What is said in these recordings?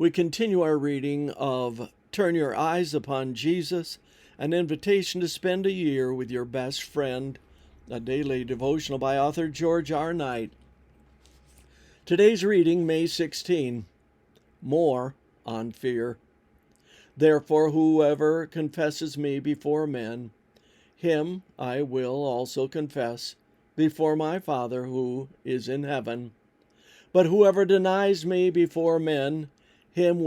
We continue our reading of Turn Your Eyes Upon Jesus, an invitation to spend a year with your best friend, a daily devotional by author George R. Knight. Today's reading, May 16, more on fear. Therefore, whoever confesses me before men, him I will also confess before my Father who is in heaven. But whoever denies me before men, him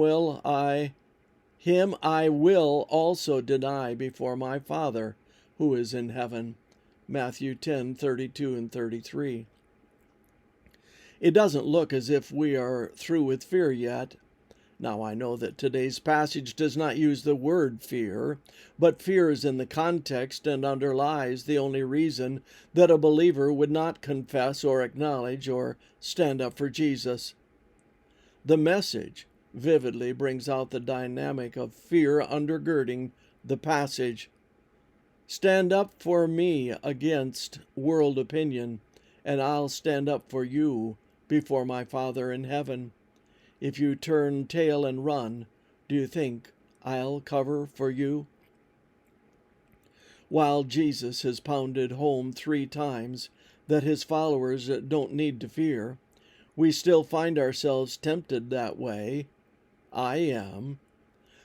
I will also deny before my Father who is in heaven. Matthew 10:32 and 33. It doesn't look as if we are through with fear yet. Now, I know that today's passage does not use the word fear, but fear is in the context and underlies the only reason that a believer would not confess or acknowledge or stand up for Jesus. The Message vividly brings out the dynamic of fear undergirding the passage. Stand up for me against world opinion, and I'll stand up for you before my Father in heaven. If you turn tail and run, do you think I'll cover for you? While Jesus has pounded home 3 times that his followers don't need to fear, we still find ourselves tempted that way. I am.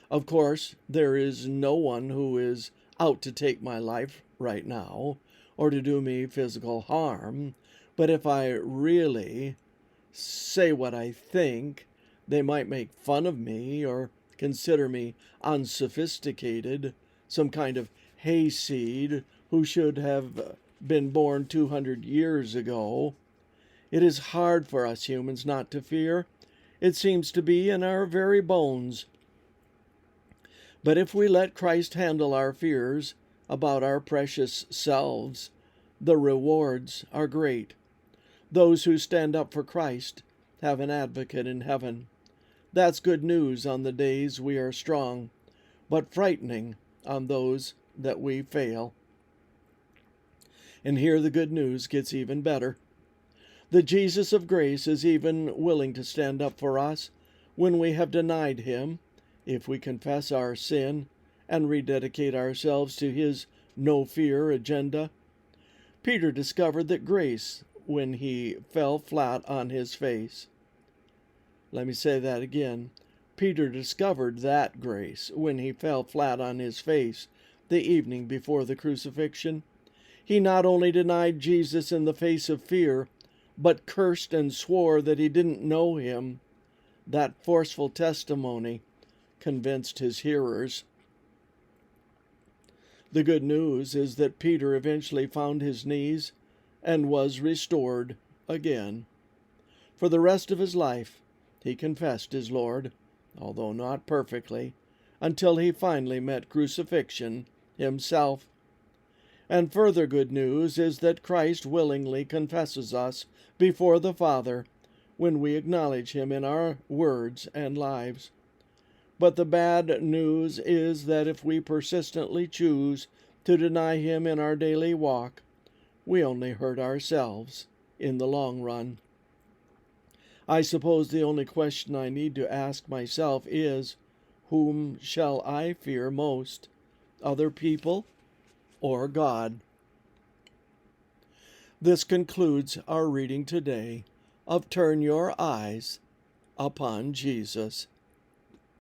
Of course, there is no one who is out to take my life right now or to do me physical harm, but if I really say what I think, they might make fun of me or consider me unsophisticated, some kind of hayseed who should have been born 200 years ago. It is hard for us humans not to fear. It seems to be in our very bones. But if we let Christ handle our fears about our precious selves, the rewards are great. Those who stand up for Christ have an advocate in heaven. That's good news on the days we are strong, but frightening on those that we fail. And here the good news gets even better. The Jesus of grace is even willing to stand up for us when we have denied him, if we confess our sin and rededicate ourselves to his no-fear agenda. Peter discovered that grace when he fell flat on his face. Let me say that again. Peter discovered that grace when he fell flat on his face the evening before the crucifixion. He not only denied Jesus in the face of fear, but cursed and swore that he didn't know him. That forceful testimony convinced his hearers. The good news is that Peter eventually found his knees and was restored again. For the rest of his life, he confessed his Lord, although not perfectly, until he finally met crucifixion himself. And further good news is that Christ willingly confesses us before the Father when we acknowledge him in our words and lives. But the bad news is that if we persistently choose to deny him in our daily walk, we only hurt ourselves in the long run. I suppose the only question I need to ask myself is, whom shall I fear most, other people or God? This concludes our reading today of Turn Your Eyes Upon Jesus.